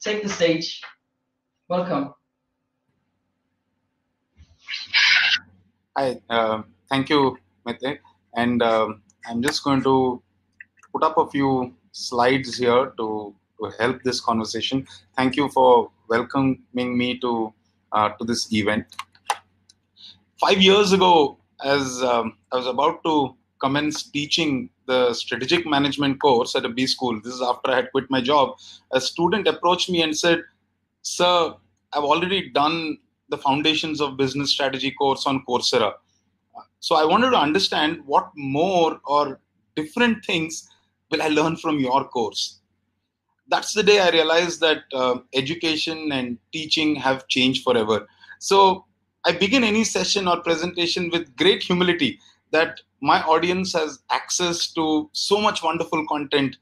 take the stage. Welcome. Hi, thank you, Mete. And I'm just going to put up a few slides here to help this conversation. Thank you for welcoming me to this event. 5 years ago, as I was about to commence teaching the strategic management course at a B school, this is after I had quit my job, a student approached me and said, "Sir, I've already done the Foundations of Business Strategy course on Coursera. So I wanted to understand what more or different things will I learn from your course." That's the day I realized that education and teaching have changed forever. So I begin any session or presentation with great humility that my audience has access to so much wonderful content,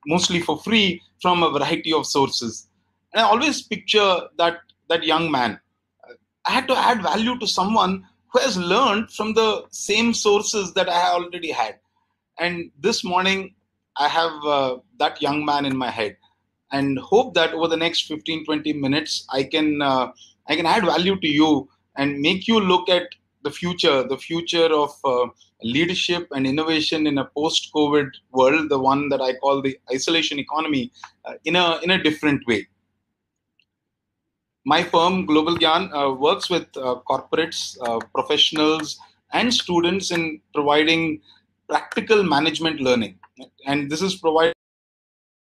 mostly for free, from a variety of sources. And I always picture that young man. I had to add value to someone who has learned from the same sources that I already had. And this morning, I have that young man in my head, and hope that over the next 15-20 minutes, I can add value to you and make you look at the future of leadership and innovation in a post-COVID world, the one that I call the isolation economy, in a different way. My firm, GlobalGyan, works with corporates, professionals, and students in providing practical management learning. And this is provided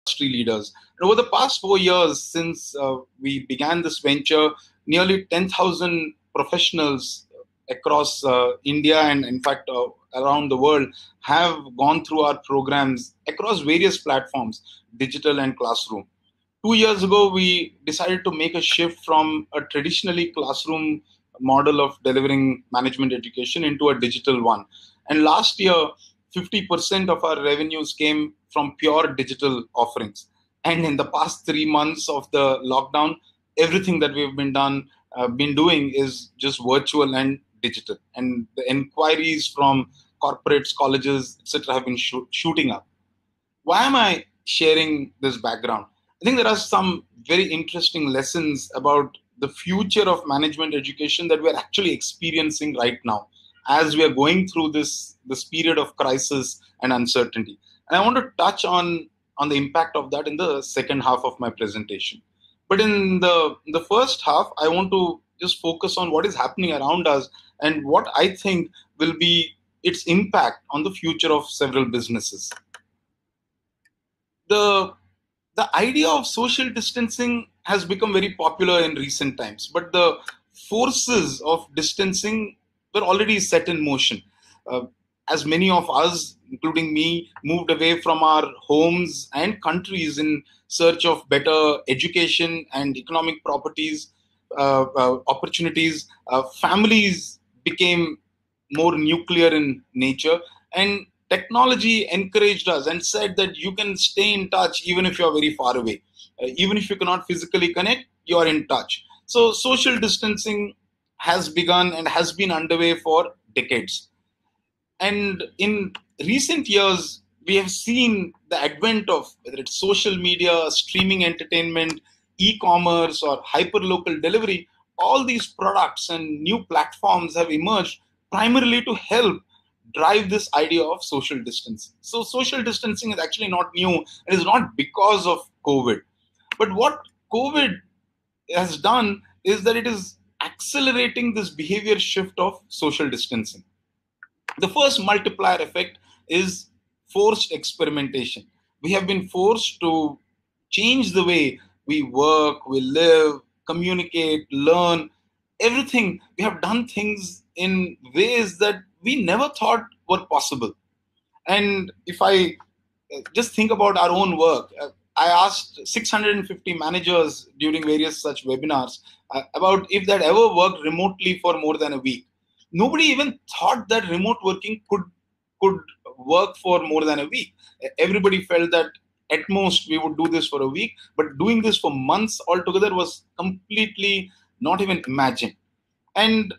industry leaders. And over the past 4 years, since we began this venture, nearly 10,000 professionals across India and, in fact, around the world have gone through our programs across various platforms, digital and classroom. 2 years ago, we decided to make a shift from a traditionally classroom model of delivering management education into a digital one. And last year, 50% of our revenues came from pure digital offerings. And in the past 3 months of the lockdown, everything that we've been doing is just virtual and digital. And the inquiries from corporates, colleges, etc., have been shooting up. Why am I sharing this background? I think there are some very interesting lessons about the future of management education that we're actually experiencing right now as we are going through this period of crisis and uncertainty. And I want to touch on the impact of that in the second half of my presentation. But in the first half, I want to just focus on what is happening around us and what I think will be its impact on the future of several businesses. The idea of social distancing has become very popular in recent times, but the forces of distancing were already set in motion. As many of us, including me, moved away from our homes and countries in search of better education and economic opportunities, families became more nuclear in nature, and technology encouraged us and said that you can stay in touch even if you're very far away. Even if you cannot physically connect, you're in touch. So social distancing has begun and has been underway for decades. And in recent years, we have seen the advent of whether it's social media, streaming entertainment, e-commerce, or hyperlocal delivery. All these products and new platforms have emerged primarily to help drive this idea of social distancing. So social distancing is actually not new. It is not because of COVID. But what COVID has done is that it is accelerating this behavior shift of social distancing. The first multiplier effect is forced experimentation. We have been forced to change the way we work, we live, communicate, learn, everything. We have done things in ways that we never thought were possible. And if I just think about our own work, I asked 650 managers during various such webinars about if they'd ever worked remotely for more than a week. Nobody even thought that remote working could work for more than a week. Everybody felt that at most we would do this for a week, but doing this for months altogether was completely not even imagined. And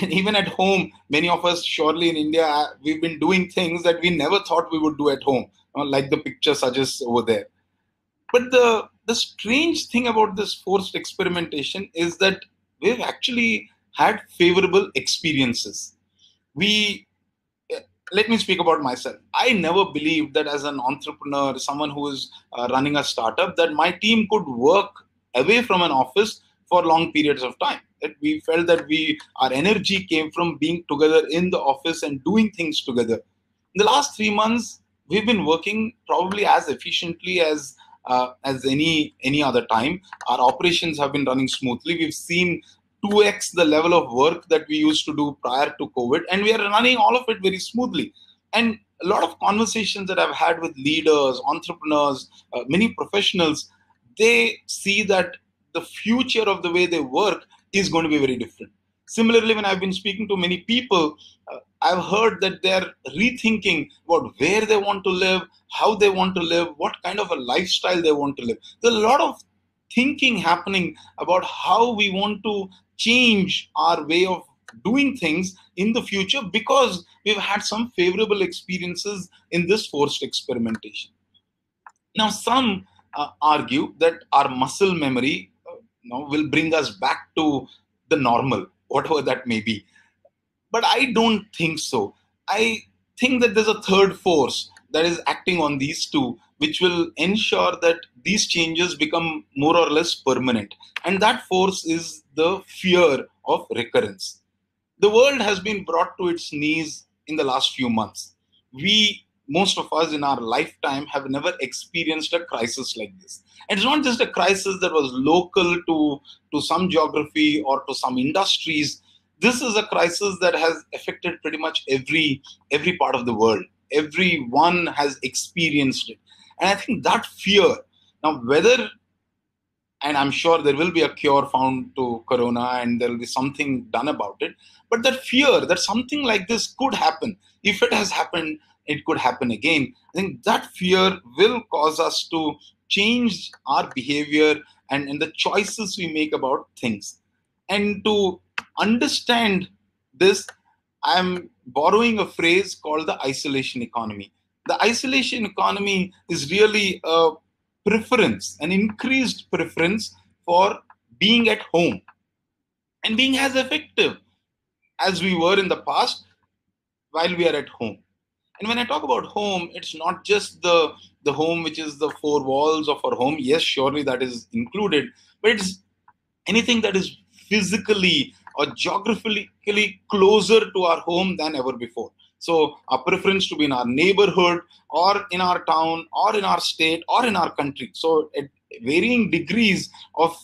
even at home, many of us, surely in India, we've been doing things that we never thought we would do at home, like the picture suggests over there. But the the strange thing about this forced experimentation is that we've actually had favorable experiences. We Let me speak about myself. I never believed that as an entrepreneur, someone who is running a startup, that my team could work away from an office for long periods of time. That we felt that our energy came from being together in the office and doing things together. In the last 3 months, we've been working probably as efficiently as any other time. Our operations have been running smoothly. We've seen 2x the level of work that we used to do prior to COVID, and we are running all of it very smoothly. And a lot of conversations that I've had with leaders, entrepreneurs, many professionals, they see that the future of the way they work is going to be very different. Similarly, when I've been speaking to many people, I've heard that they're rethinking about where they want to live, how they want to live, what kind of a lifestyle they want to live. There's a lot of thinking happening about how we want to change our way of doing things in the future because we've had some favorable experiences in this forced experimentation. Now, some argue that our muscle memory will bring us back to the normal, whatever that may be. But I don't think so. I think that there's a third force that is acting on these two, which will ensure that these changes become more or less permanent. And that force is the fear of recurrence. The world has been brought to its knees in the last few months. Most of us in our lifetime have never experienced a crisis like this. And it's not just a crisis that was local to some geography or to some industries. This is a crisis that has affected pretty much every part of the world. Everyone has experienced it. And I think that fear, now whether, and I'm sure there will be a cure found to corona and there will be something done about it, but that fear that something like this could happen, if it has happened, it could happen again. I think that fear will cause us to change our behavior and the choices we make about things. And to understand this, I'm borrowing a phrase called the isolation economy. The isolation economy is really a preference, an increased preference for being at home and being as effective as we were in the past while we are at home. And when I talk about home, it's not just the home which is the four walls of our home. Yes, surely that is included, but it's anything that is physically or geographically closer to our home than ever before. So our preference to be in our neighborhood or in our town or in our state or in our country. So at varying degrees of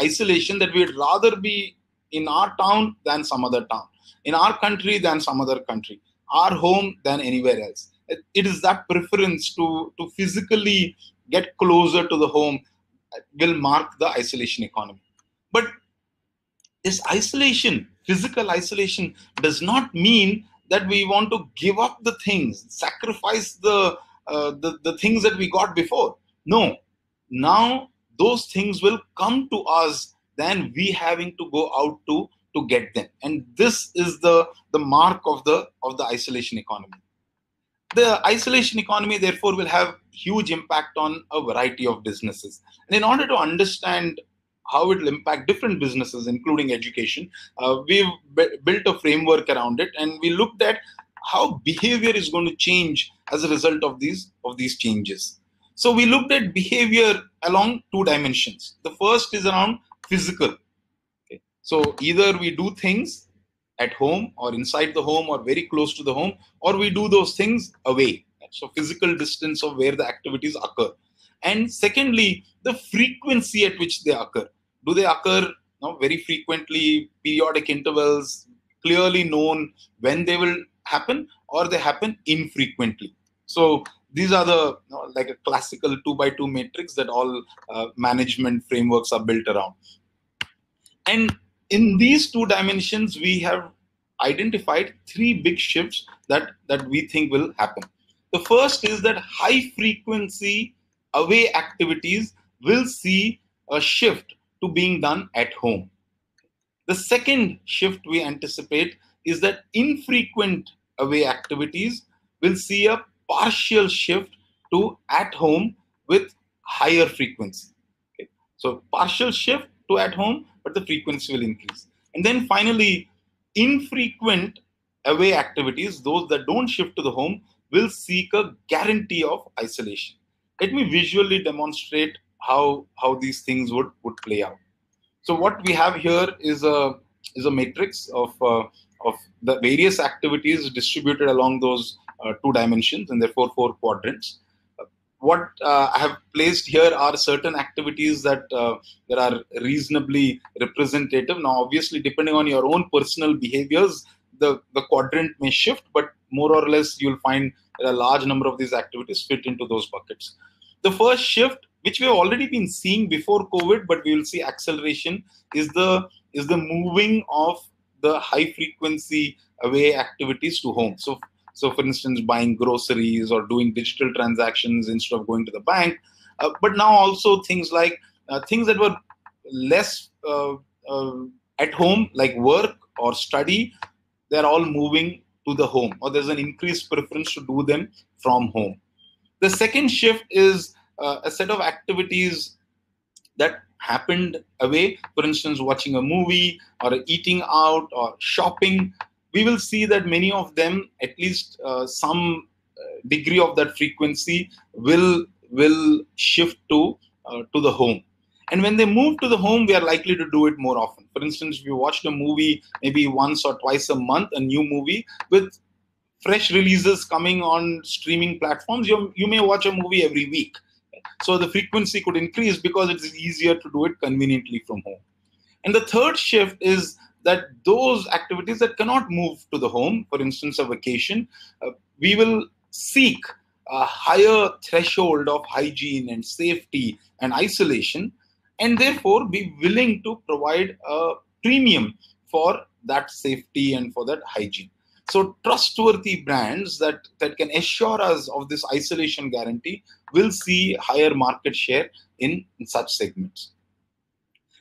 isolation, that we'd rather be in our town than some other town, in our country than some other country, our home than anywhere else. It is that preference to physically get closer to the home will mark the isolation economy. But this isolation, physical isolation, does not mean that we want to give up the things, sacrifice the things that we got before. No, now those things will come to us than we having to go out to get them. And this is the mark of the isolation economy. The isolation economy, therefore, will have huge impact on a variety of businesses. And in order to understand how it will impact different businesses, including education, we've built a framework around it, and we looked at how behavior is going to change as a result of these changes. So we looked at behavior along two dimensions. The first is around physical. Okay. So either we do things at home or inside the home or very close to the home, or we do those things away. So physical distance of where the activities occur. And secondly, the frequency at which they occur. Do they occur very frequently, periodic intervals, clearly known when they will happen, or they happen infrequently? So these are the like a classical 2x2 matrix that all management frameworks are built around. And in these two dimensions, we have identified three big shifts that we think will happen. The first is that high frequency away activities will see a shift to being done at home. The second shift we anticipate is that infrequent away activities will see a partial shift to at home with higher frequency. So partial shift to at home, but the frequency will increase. And then finally, infrequent away activities, those that don't shift to the home, will seek a guarantee of isolation. Let me visually demonstrate how these things would play out. So what we have here is a matrix of the various activities distributed along those two dimensions, and therefore four quadrants. What I have placed here are certain activities that are reasonably representative. Now, obviously, depending on your own personal behaviors, the quadrant may shift, but more or less you'll find that a large number of these activities fit into those buckets. The first shift, which we have already been seeing before COVID, but we will see acceleration, is the moving of the high frequency away activities to home. So for instance, buying groceries or doing digital transactions instead of going to the bank. But now also things like things that were less at home, like work or study, they're all moving to the home, or there's an increased preference to do them from home. The second shift is a set of activities that happened away, for instance, watching a movie or eating out or shopping. We will see that many of them, at least some degree of that frequency, will shift to the home. And when they move to the home, we are likely to do it more often. For instance, if you watched a movie maybe once or twice a month, a new movie with fresh releases coming on streaming platforms, you may watch a movie every week. So the frequency could increase because it's easier to do it conveniently from home. And the third shift is that those activities that cannot move to the home, for instance, a vacation, we will seek a higher threshold of hygiene and safety and isolation, and therefore be willing to provide a premium for that safety and for that hygiene. So trustworthy brands that can assure us of this isolation guarantee will see higher market share in such segments.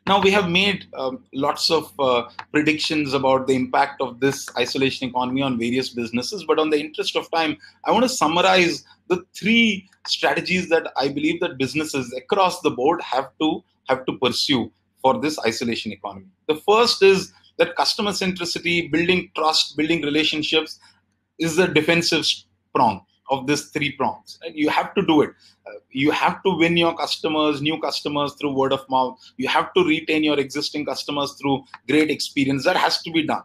Now, we have made lots of predictions about the impact of this isolation economy on various businesses, but on the interest of time, I want to summarize the three strategies that I believe that businesses across the board have to pursue for this isolation economy. The first is that customer centricity, building trust, building relationships is the defensive prong of these three prongs. Right? You have to do it. You have to win your customers, new customers through word of mouth. You have to retain your existing customers through great experience. That has to be done.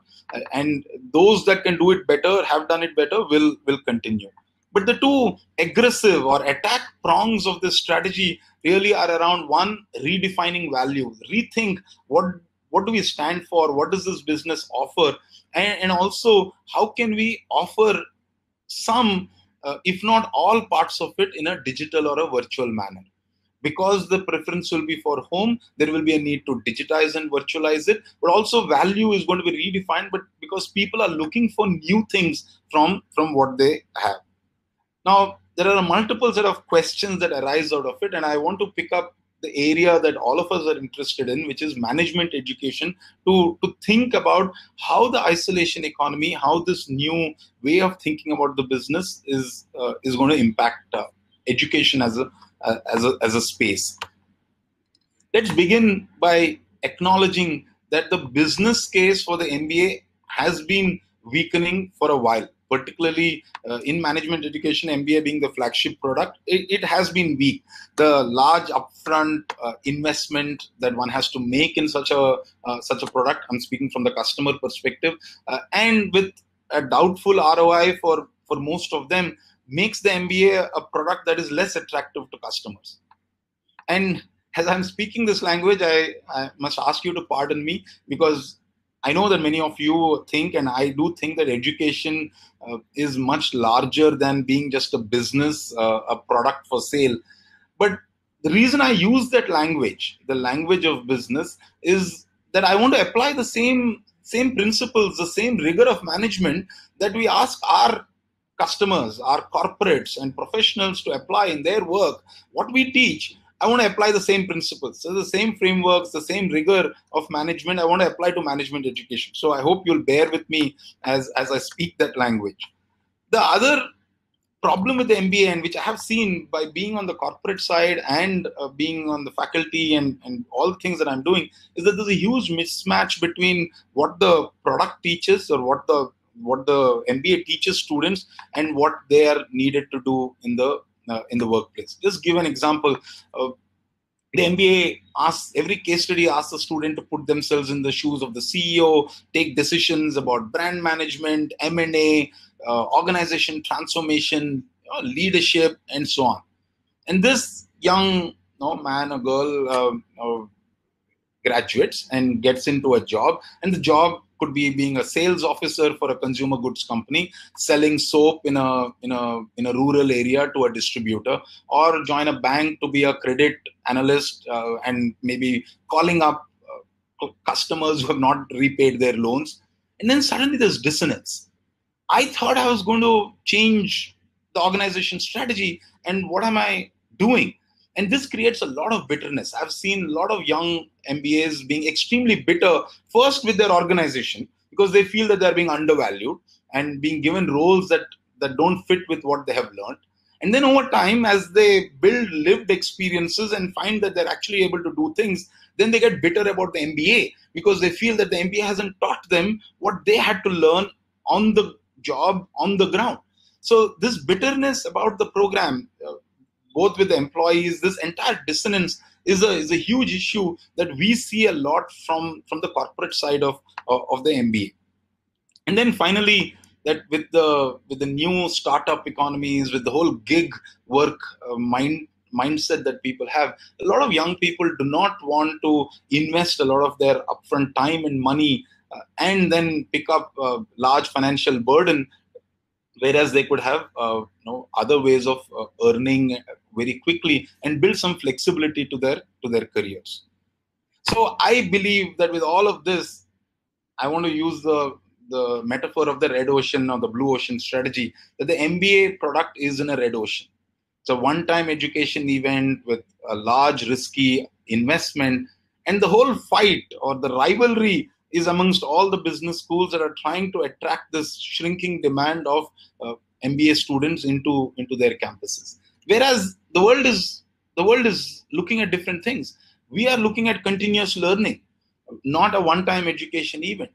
And those that can do it better, have done it better, will continue. But the two aggressive or attack prongs of this strategy really are around, one, redefining value, rethink what do we stand for, what does this business offer, and also how can we offer some, if not all parts of it in a digital or a virtual manner. Because the preference will be for home, there will be a need to digitize and virtualize it, but also value is going to be redefined, but because people are looking for new things from what they have. Now, there are a multiple set of questions that arise out of it, and I want to pick up the area that all of us are interested in, which is management education, to think about how the isolation economy, how this new way of thinking about the business is going to impact education as a space. Let's begin by acknowledging that the business case for the MBA has been weakening for a while. Particularly in management education, MBA being the flagship product, it has been weak. The large upfront investment that one has to make in such a product, I'm speaking from the customer perspective, and with a doubtful ROI for most of them, makes the MBA a product that is less attractive to customers. And as I'm speaking this language, I must ask you to pardon me, because I know that many of you think, and I do think, that education is much larger than being just a business, a product for sale. But the reason I use that language, the language of business, is that I want to apply the same principles, the same rigor of management that we ask our customers, our corporates and professionals to apply in their work. What we teach, I want to apply the same principles. So the same frameworks, the same rigor of management, I want to apply to management education. So I hope you'll bear with me as I speak that language. The other problem with the MBA, and which I have seen by being on the corporate side and being on the faculty and all the things that I'm doing, is that there's a huge mismatch between what the product teaches, or what the MBA teaches students, and what they are needed to do in the workplace. Just give an example. The MBA asks, every case study asks the student to put themselves in the shoes of the CEO, take decisions about brand management, M&A, organization transformation, leadership, and so on. And this young man or girl graduates and gets into a job, and the job could be being a sales officer for a consumer goods company, selling soap in a rural area to a distributor, or join a bank to be a credit analyst and maybe calling up customers who have not repaid their loans. And then suddenly there's dissonance. I thought I was going to change the organization strategy, and what am I doing? And this creates a lot of bitterness. I've seen a lot of young MBAs being extremely bitter, first with their organization, because they feel that they're being undervalued and being given roles that don't fit with what they have learned. And then over time, as they build lived experiences and find that they're actually able to do things, then they get bitter about the MBA, because they feel that the MBA hasn't taught them what they had to learn on the job, on the ground. So this bitterness about the program, both with the employees, this entire dissonance is a huge issue that we see a lot from the corporate side of the MBA. And then finally, that with the new startup economies, with the whole gig work mindset that people have, a lot of young people do not want to invest a lot of their upfront time and money and then pick up a large financial burden, whereas they could have other ways of earning very quickly and build some flexibility to their careers. So I believe that with all of this, I want to use the metaphor of the red ocean or the blue ocean strategy, that the MBA product is in a red ocean. It's a one-time education event with a large risky investment, and the whole fight or the rivalry is amongst all the business schools that are trying to attract this shrinking demand of MBA students into their campuses. Whereas the world is looking at different things. We are looking at continuous learning, not a one-time education event.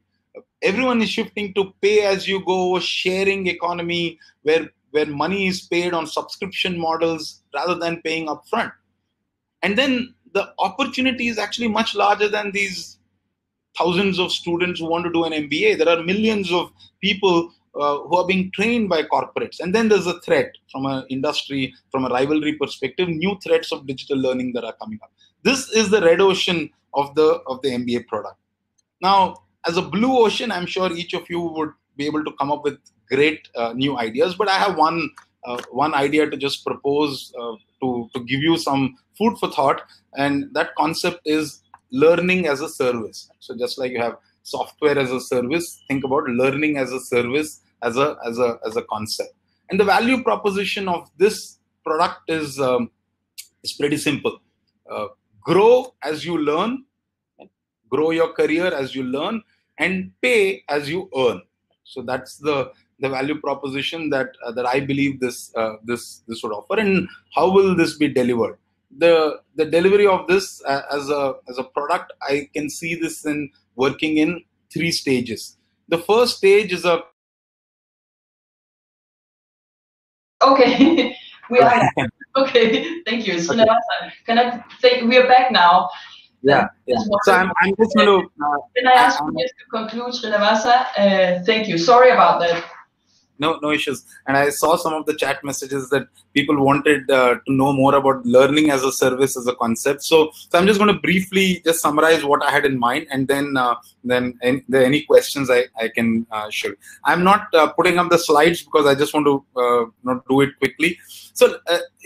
Everyone is shifting to pay-as-you-go sharing economy, where money is paid on subscription models rather than paying upfront. And then the opportunity is actually much larger than these thousands of students who want to do an MBA. There are millions of people who are being trained by corporates. And then there's a threat from an industry, from a rivalry perspective, new threats of digital learning that are coming up. This is the red ocean of the MBA product. Now, as a blue ocean, I'm sure each of you would be able to come up with great new ideas. But I have one idea to just propose to give you some food for thought. And that concept is learning as a service. So just like you have software as a service, think about learning as a service as a concept. And the value proposition of this product is pretty simple. Grow as you learn, grow your career as you learn, and pay as you earn. So that's the value proposition that I believe this would offer. And how will this be delivered? The delivery of this as a product, I can see this in working in 3 stages. The first stage is a okay. We are okay. Thank you, Srinivasa. Can I say we are back now? Yeah. So I'm just going to. Can I ask you just to conclude, Srinivasa? Thank you. Sorry about that. No issues. And I saw some of the chat messages that people wanted to know more about learning as a service as a concept. So I'm just going to briefly just summarize what I had in mind, and then any questions I can share. I'm not putting up the slides because I just want to do it quickly. So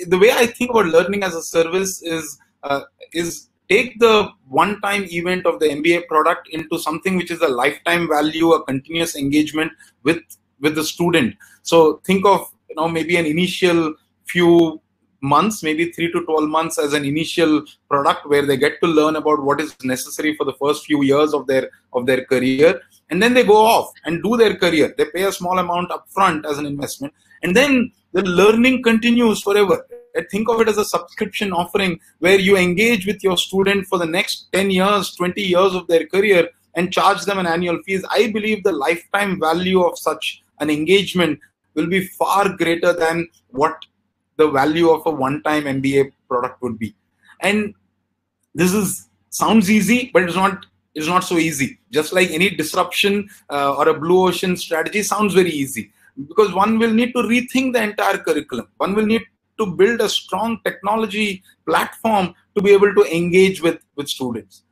the way I think about learning as a service is take the one-time event of the MBA product into something which is a lifetime value, a continuous engagement with the student. So think of maybe an initial few months, maybe 3 to 12 months as an initial product where they get to learn about what is necessary for the first few years of their career, and then they go off and do their career. They pay a small amount upfront as an investment, and then the learning continues forever. Think of it as a subscription offering where you engage with your student for the next 10 years, 20 years of their career and charge them an annual fees. I believe the lifetime value of such an engagement will be far greater than what the value of a one-time MBA product would be. And this sounds easy, but it's not so easy. Just like any disruption or a blue ocean strategy sounds very easy, because one will need to rethink the entire curriculum. One will need to build a strong technology platform to be able to engage with students.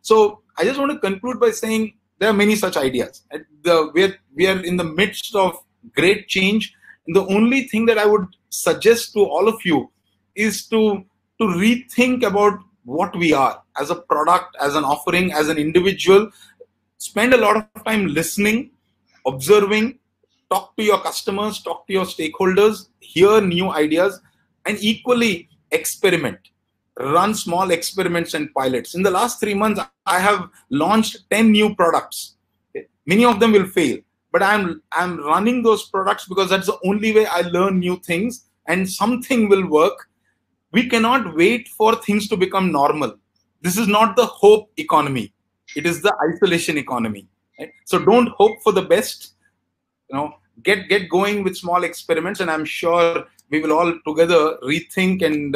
So I just want to conclude by saying there are many such ideas. We are in the midst of great change. And the only thing that I would suggest to all of you is to rethink about what we are as a product, as an offering, as an individual. Spend a lot of time listening, observing, talk to your customers, talk to your stakeholders, hear new ideas, and equally experiment. Run small experiments and pilots. In the last 3 months, I have launched 10 new products. Many of them will fail, but I'm running those products because that's the only way I learn new things, and something will work. We cannot wait for things to become normal. This is not the hope economy. It is the isolation economy. Right? So don't hope for the best. Get going with small experiments, and I'm sure we will all together rethink and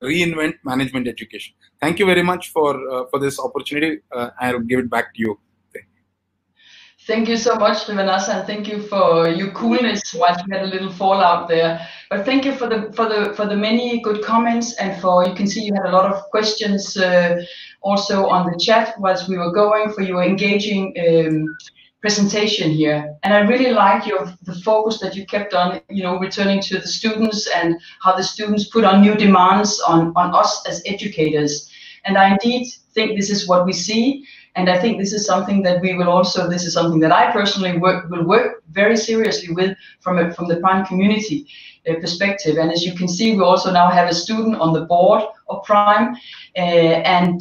reinvent management education. Thank you very much for this opportunity. I'll give it back to you. Thank you so much, Srinivasa, and thank you for your coolness once we had a little fallout there. But thank you for the many good comments, and you can see you had a lot of questions also on the chat whilst we were going, for your engaging presentation here. And I really like the focus that you kept on, returning to the students and how the students put on new demands on us as educators. And I indeed think this is what we see. And I think this is something that this is something that I personally will work very seriously with from the Prime community perspective. And as you can see, we also now have a student on the board of Prime. And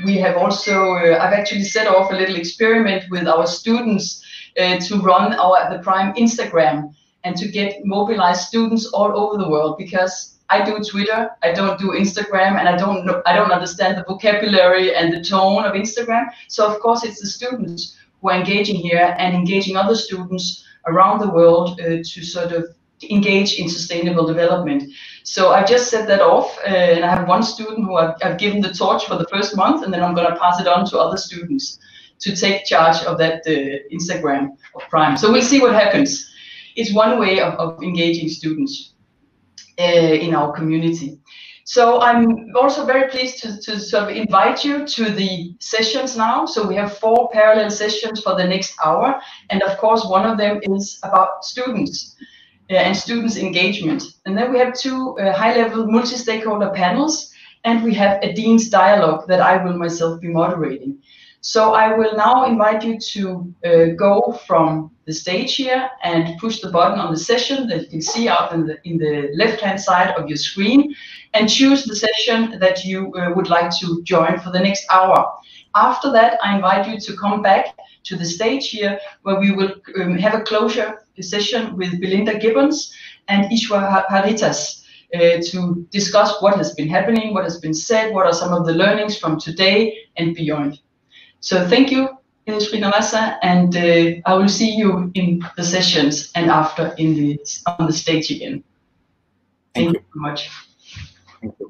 we have also, I've actually set off a little experiment with our students to run the Prime Instagram and to get mobilized students all over the world, because I do Twitter, I don't do Instagram, and I don't understand the vocabulary and the tone of Instagram. So of course it's the students who are engaging here and engaging other students around the world to sort of engage in sustainable development. So I just set that off, and I have one student who I've given the torch for the first month, and then I'm going to pass it on to other students to take charge of that Instagram of Prime. So we'll see what happens. It's one way of engaging students in our community. So I'm also very pleased to sort of invite you to the sessions now. So we have 4 parallel sessions for the next hour. And of course, one of them is about students and students' engagement. And then we have 2 high-level multi-stakeholder panels, and we have a Dean's Dialogue that I will myself be moderating. So I will now invite you to go from the stage here and push the button on the session that you can see out in the left-hand side of your screen, and choose the session that you would like to join for the next hour. After that, I invite you to come back to the stage here, where we will have a closure session with Belinda Gibbons and Ishwar Haritas to discuss what has been happening, what has been said, what are some of the learnings from today and beyond. So thank you, Srinivasa, and I will see you in the sessions and after on the stage again. Thank you so much. Thank you.